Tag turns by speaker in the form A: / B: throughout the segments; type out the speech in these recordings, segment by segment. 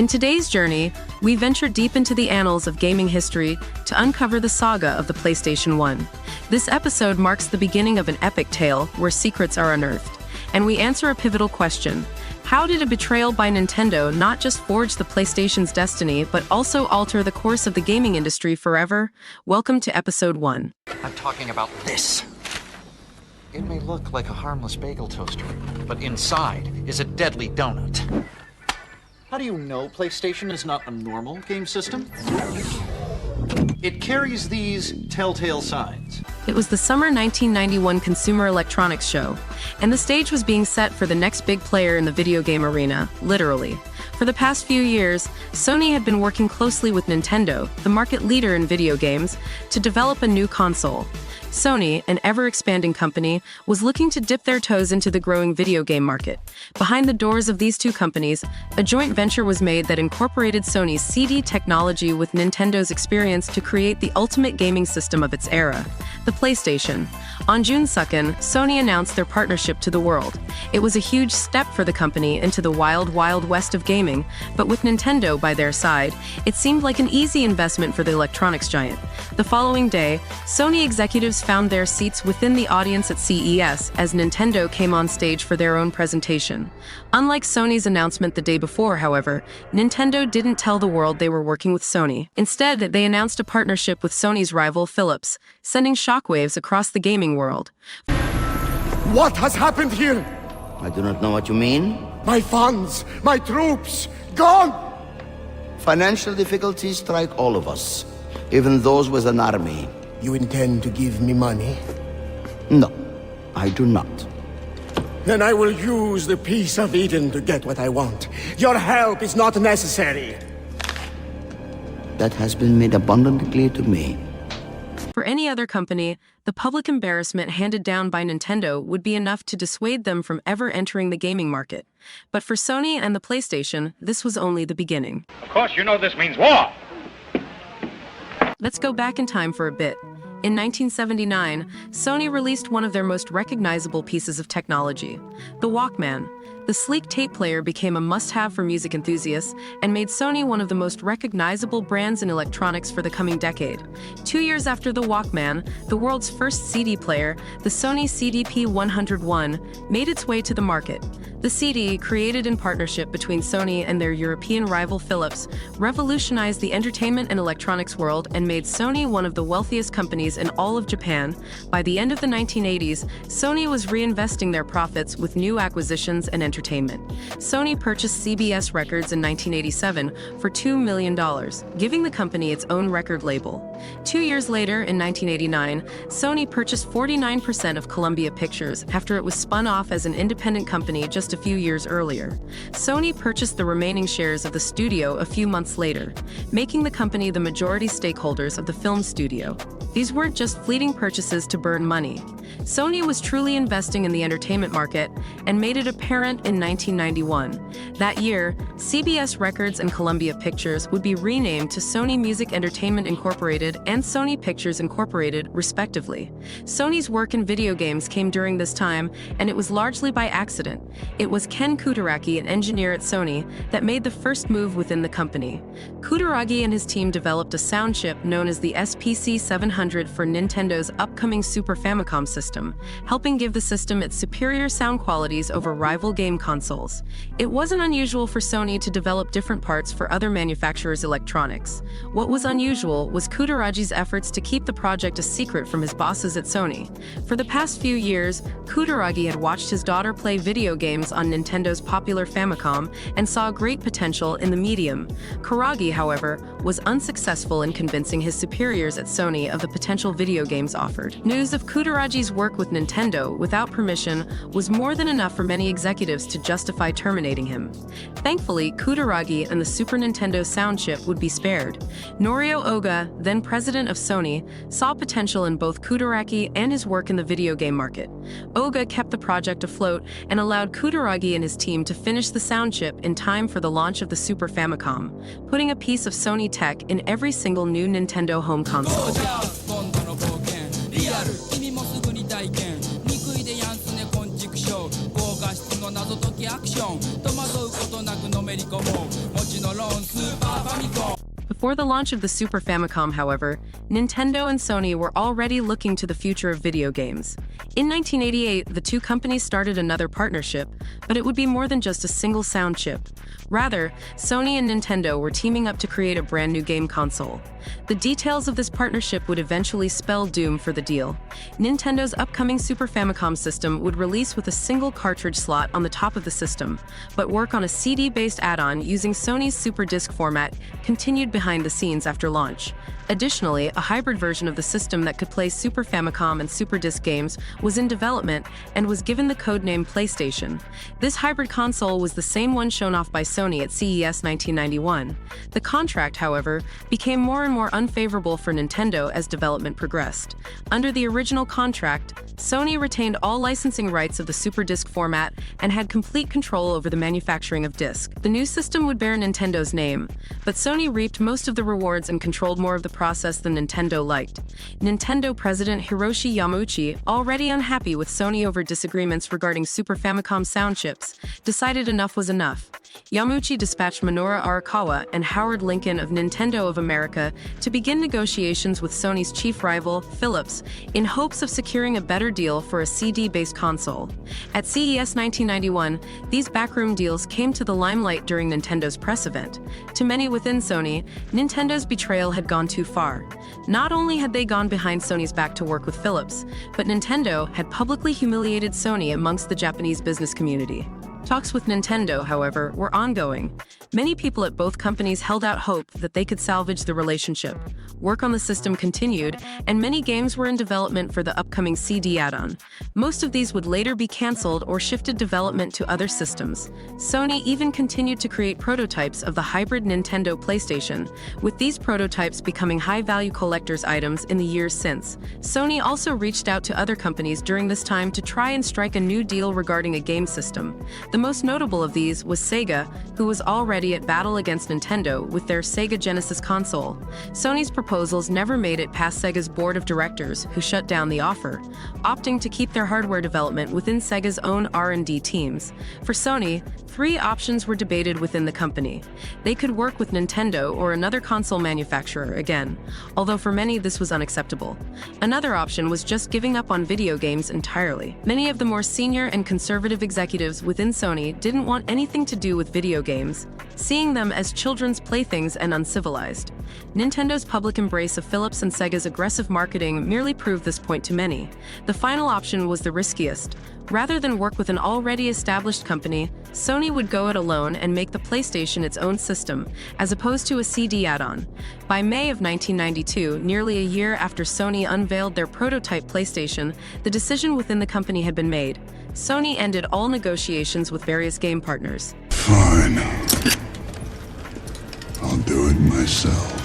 A: In today's journey, we venture deep into the annals of gaming history to uncover the saga of the PlayStation 1. This episode marks the beginning of an epic tale where secrets are unearthed, and we answer a pivotal question. How did a betrayal by Nintendo not just forge the PlayStation's destiny, but also alter the course of the gaming industry forever? Welcome to Episode 1.
B: I'm talking about this. It may look like a harmless bagel toaster, but inside is a deadly donut. How do you know PlayStation is not a normal game system? It carries these telltale signs.
A: It was the summer 1991 Consumer Electronics Show, and the stage was being set for the next big player in the video game arena, literally. For the past few years, Sony had been working closely with Nintendo, the market leader in video games, to develop a new console. Sony, an ever-expanding company, was looking to dip their toes into the growing video game market. Behind the doors of these two companies, a joint venture was made that incorporated Sony's CD technology with Nintendo's experience to create the ultimate gaming system of its era, the PlayStation. On June 2nd, Sony announced their partnership to the world. It was a huge step for the company into the wild, wild west of gaming, but with Nintendo by their side, it seemed like an easy investment for the electronics giant. The following day, Sony executives found their seats within the audience at CES as Nintendo came on stage for their own presentation. Unlike Sony's announcement the day before, however, Nintendo didn't tell the world they were working with Sony. Instead, they announced a partnership with Sony's rival Philips, sending shockwaves across the gaming world.
C: What has happened here?
D: I do not know what you mean.
C: My funds, my troops, gone!
D: Financial difficulties strike all of us, even those with an army.
C: You intend to give me money?
D: No, I do not.
C: Then I will use the piece of Eden to get what I want. Your help is not necessary.
D: That has been made abundantly clear to me.
A: For any other company, the public embarrassment handed down by Nintendo would be enough to dissuade them from ever entering the gaming market. But for Sony and the PlayStation, this was only the beginning.
E: Of course, you know this means war.
A: Let's go back in time for a bit. In 1979, Sony released one of their most recognizable pieces of technology, the Walkman. The sleek tape player became a must-have for music enthusiasts and made Sony one of the most recognizable brands in electronics for the coming decade. 2 years after the Walkman, the world's first CD player, the Sony CDP-101, made its way to the market. The CD, created in partnership between Sony and their European rival Philips, revolutionized the entertainment and electronics world and made Sony one of the wealthiest companies in all of Japan. By the end of the 1980s, Sony was reinvesting their profits with new acquisitions and entertainment. Sony purchased CBS Records in 1987 for $2 million, giving the company its own record label. 2 years later, in 1989, Sony purchased 49% of Columbia Pictures after it was spun off as an independent company just a few years earlier. Sony purchased the remaining shares of the studio a few months later, making the company the majority stakeholders of the film studio. These weren't just fleeting purchases to burn money. Sony was truly investing in the entertainment market and made it apparent in 1991. That year, CBS Records and Columbia Pictures would be renamed to Sony Music Entertainment Incorporated and Sony Pictures Incorporated, respectively. Sony's work in video games came during this time, and it was largely by accident. It was Ken Kutaragi, an engineer at Sony, that made the first move within the company. Kutaragi and his team developed a sound chip known as the SPC-700 for Nintendo's upcoming Super Famicom system, helping give the system its superior sound qualities over rival game consoles. It wasn't unusual for Sony to develop different parts for other manufacturers' electronics. What was unusual was Kutaragi's efforts to keep the project a secret from his bosses at Sony. For the past few years, Kutaragi had watched his daughter play video games on Nintendo's popular Famicom and saw great potential in the medium. Kuragi, however, was unsuccessful in convincing his superiors at Sony of the potential video games offered. News of Kutaragi's work with Nintendo without permission was more than enough for many executives to justify terminating him. Thankfully, Kutaragi and the Super Nintendo sound chip would be spared. Norio Oga, then president of Sony, saw potential in both Kutaragi and his work in the video game market. Oga kept the project afloat and allowed Kutaragi and his team to finish the sound chip in time for the launch of the Super Famicom, putting a piece of Sony tech in every single new Nintendo home console.
E: 謎解きアクション戸惑うことなくのめり込もうもちろんスーパーファミコン
A: Before the launch of the Super Famicom, however, Nintendo and Sony were already looking to the future of video games. In 1988, the two companies started another partnership, but it would be more than just a single sound chip. Rather, Sony and Nintendo were teaming up to create a brand new game console. The details of this partnership would eventually spell doom for the deal. Nintendo's upcoming Super Famicom system would release with a single cartridge slot on the top of the system, but work on a CD-based add-on using Sony's Super Disc format continued behind the scenes after launch. Additionally, a hybrid version of the system that could play Super Famicom and Super Disc games was in development and was given the codename PlayStation. This hybrid console was the same one shown off by Sony at CES 1991. The contract, however, became more and more unfavorable for Nintendo as development progressed. Under the original contract, Sony retained all licensing rights of the Super Disc format and had complete control over the manufacturing of disc. The new system would bear Nintendo's name, but Sony reaped most of the rewards and controlled more of the process than Nintendo liked. Nintendo president Hiroshi Yamauchi, already unhappy with Sony over disagreements regarding Super Famicom sound chips, decided enough was enough. Yamauchi dispatched Minoru Arakawa and Howard Lincoln of Nintendo of America to begin negotiations with Sony's chief rival, Philips, in hopes of securing a better deal for a CD-based console. At CES 1991, these backroom deals came to the limelight during Nintendo's press event. To many within Sony, Nintendo's betrayal had gone too far. Not only had they gone behind Sony's back to work with Philips, but Nintendo had publicly humiliated Sony amongst the Japanese business community. Talks with Nintendo, however, were ongoing. Many people at both companies held out hope that they could salvage the relationship. Work on the system continued, and many games were in development for the upcoming CD add-on. Most of these would later be canceled or shifted development to other systems. Sony even continued to create prototypes of the hybrid Nintendo PlayStation, with these prototypes becoming high-value collector's items in the years since. Sony also reached out to other companies during this time to try and strike a new deal regarding a game system. The most notable of these was Sega, who was already at battle against Nintendo with their Sega Genesis console. Sony's proposals never made it past Sega's board of directors, who shut down the offer, opting to keep their hardware development within Sega's own R&D teams. For Sony, three options were debated within the company. They could work with Nintendo or another console manufacturer again, although for many this was unacceptable. Another option was just giving up on video games entirely. Many of the more senior and conservative executives within Sony didn't want anything to do with video games, seeing them as children's playthings and uncivilized. Nintendo's public embrace of Philips and Sega's aggressive marketing merely proved this point to many. The final option was the riskiest. Rather than work with an already established company, Sony would go it alone and make the PlayStation its own system, as opposed to a CD add-on. By May of 1992, nearly a year after Sony unveiled their prototype PlayStation, the decision within the company had been made. Sony ended all negotiations with various game partners.
F: Fine. I'll do it myself.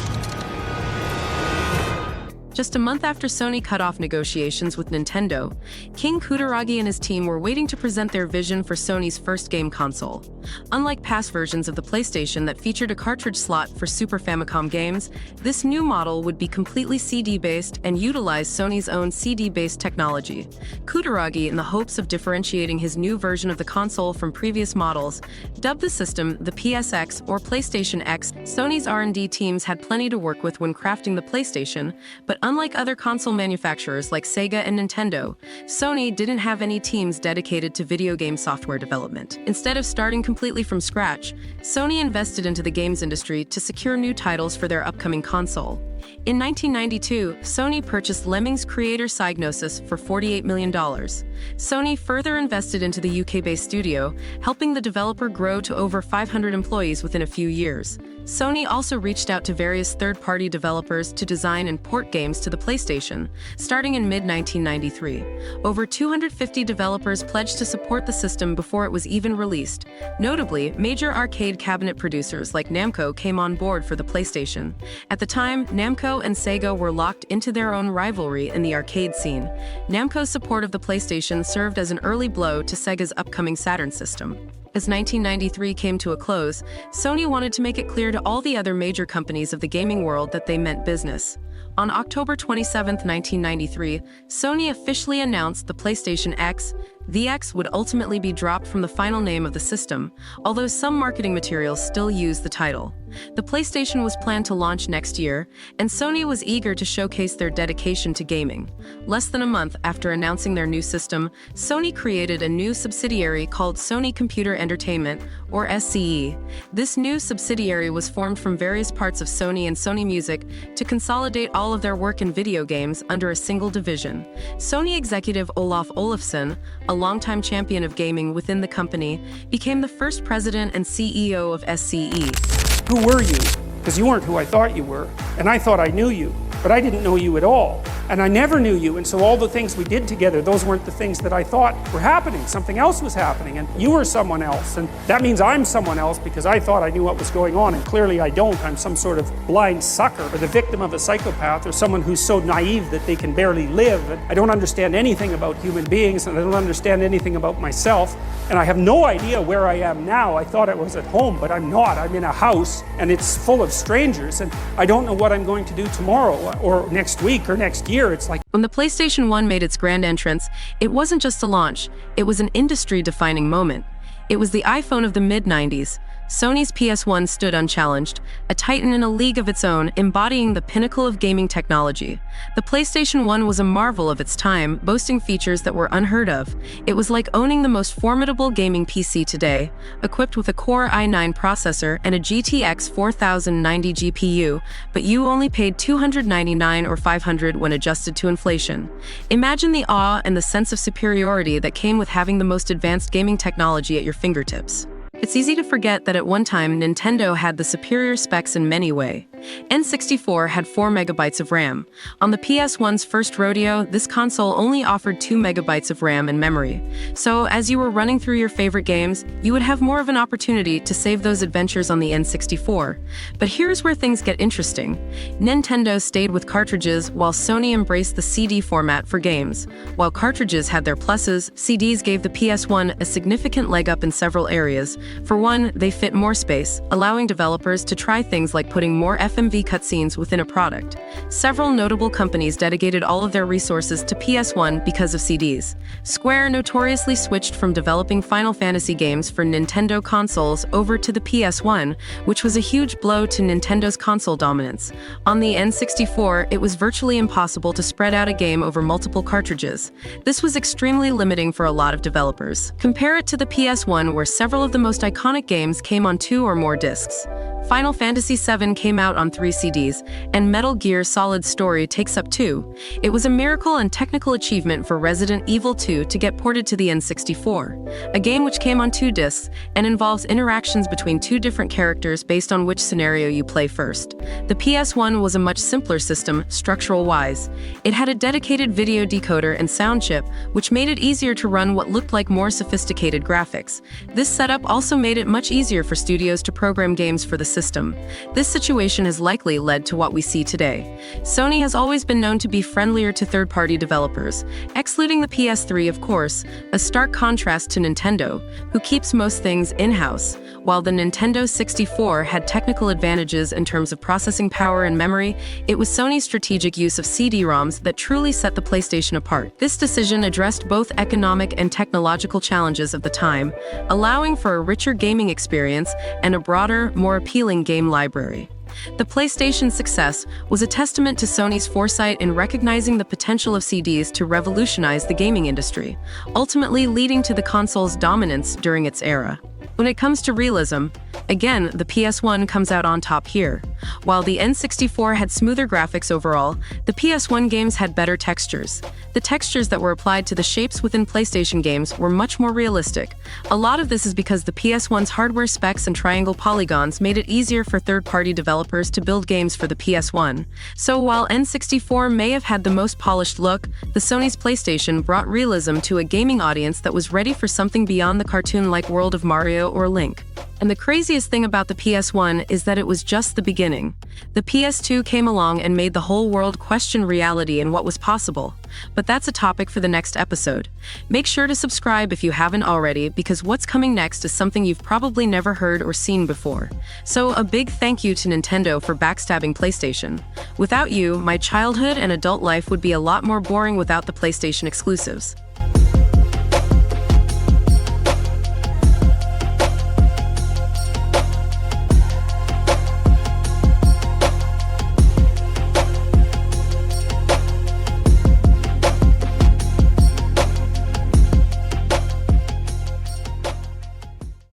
A: Just a month after Sony cut off negotiations with Nintendo, King Kutaragi and his team were waiting to present their vision for Sony's first game console. Unlike past versions of the PlayStation that featured a cartridge slot for Super Famicom games, this new model would be completely CD-based and utilize Sony's own CD-based technology. Kutaragi, in the hopes of differentiating his new version of the console from previous models, dubbed the system the PSX or PlayStation X. Sony's R&D teams had plenty to work with when crafting the PlayStation, but unlike other console manufacturers like Sega and Nintendo, Sony didn't have any teams dedicated to video game software development. Instead of starting completely from scratch, Sony invested into the games industry to secure new titles for their upcoming console. In 1992, Sony purchased Lemmings creator Psygnosis for $48 million. Sony further invested into the UK-based studio, helping the developer grow to over 500 employees within a few years. Sony also reached out to various third-party developers to design and port games to the PlayStation, starting in mid-1993. Over 250 developers pledged to support the system before it was even released. Notably, major arcade cabinet producers like Namco came on board for the PlayStation. At the time, Namco and Sega were locked into their own rivalry in the arcade scene. Namco's support of the PlayStation served as an early blow to Sega's upcoming Saturn system. As 1993 came to a close, Sony wanted to make it clear to all the other major companies of the gaming world that they meant business. On October 27, 1993, Sony officially announced the PlayStation X, The X would ultimately be dropped from the final name of the system, although some marketing materials still use the title. The PlayStation was planned to launch next year, and Sony was eager to showcase their dedication to gaming. Less than a month after announcing their new system, Sony created a new subsidiary called Sony Computer Entertainment, or SCE. This new subsidiary was formed from various parts of Sony and Sony Music to consolidate all of their work in video games under a single division. Sony executive Olaf Olafsson, a longtime champion of gaming within the company, became the first president and CEO of SCE.
G: Who were you? Because you weren't who I thought you were. And I thought I knew you, but I didn't know you at all. And I never knew you, and so all the things we did together, those weren't the things that I thought were happening. Something else was happening, and you were someone else. And that means I'm someone else because I thought I knew what was going on, and clearly I don't. I'm some sort of blind sucker, or the victim of a psychopath, or someone who's so naive that they can barely live. And I don't understand anything about human beings, and I don't understand anything about myself. And I have no idea where I am now. I thought I was at home, but I'm not. I'm in a house, and it's full of strangers, and I don't know what I'm going to do tomorrow, or next week, or next year. It's like
A: when the PlayStation 1 made its grand entrance, it wasn't just a launch, it was an industry-defining moment. It was the iPhone of the mid-90s. Sony's PS1 stood unchallenged, a titan in a league of its own, embodying the pinnacle of gaming technology. The PlayStation 1 was a marvel of its time, boasting features that were unheard of. It was like owning the most formidable gaming PC today, equipped with a Core i9 processor and a GTX 4090 GPU, but you only paid $299 or $500 when adjusted to inflation. Imagine the awe and the sense of superiority that came with having the most advanced gaming technology at your fingertips. It's easy to forget that at one time Nintendo had the superior specs in many ways. N64 had 4 megabytes of RAM. On the PS1's first rodeo, this console only offered 2 megabytes of RAM and memory. So, as you were running through your favorite games, you would have more of an opportunity to save those adventures on the N64. But here's where things get interesting. Nintendo stayed with cartridges while Sony embraced the CD format for games. While cartridges had their pluses, CDs gave the PS1 a significant leg up in several areas. For one, they fit more space, allowing developers to try things like putting more FMV cutscenes within a product. Several notable companies dedicated all of their resources to PS1 because of CDs. Square notoriously switched from developing Final Fantasy games for Nintendo consoles over to the PS1, which was a huge blow to Nintendo's console dominance. On the N64, it was virtually impossible to spread out a game over multiple cartridges. This was extremely limiting for a lot of developers. Compare it to the PS1, where several of the most iconic games came on 2 or more discs. Final Fantasy VII came out on 3 CDs, and Metal Gear Solid Story takes up 2. It was a miracle and technical achievement for Resident Evil 2 to get ported to the N64, a game which came on 2 discs and involves interactions between 2 different characters based on which scenario you play first. The PS1 was a much simpler system, structural-wise. It had a dedicated video decoder and sound chip, which made it easier to run what looked like more sophisticated graphics. This setup also made it much easier for studios to program games for the system. This situation has likely led to what we see today. Sony has always been known to be friendlier to third-party developers, excluding the PS3, of course, a stark contrast to Nintendo, who keeps most things in-house. While the Nintendo 64 had technical advantages in terms of processing power and memory, it was Sony's strategic use of CD-ROMs that truly set the PlayStation apart. This decision addressed both economic and technological challenges of the time, allowing for a richer gaming experience and a broader, more appealing game library. The PlayStation's success was a testament to Sony's foresight in recognizing the potential of CDs to revolutionize the gaming industry, ultimately leading to the console's dominance during its era. When it comes to realism, again, the PS1 comes out on top here. While the N64 had smoother graphics overall, the PS1 games had better textures. The textures that were applied to the shapes within PlayStation games were much more realistic. A lot of this is because the PS1's hardware specs and triangle polygons made it easier for third-party developers to build games for the PS1. So while N64 may have had the most polished look, the Sony's PlayStation brought realism to a gaming audience that was ready for something beyond the cartoon-like world of Mario or Link. And the craziest thing about the PS1 is that it was just the beginning. The PS2 came along and made the whole world question reality and what was possible. But that's a topic for the next episode. Make sure to subscribe if you haven't already, because what's coming next is something you've probably never heard or seen before. So a big thank you to Nintendo for backstabbing PlayStation. Without you, my childhood and adult life would be a lot more boring without the PlayStation exclusives.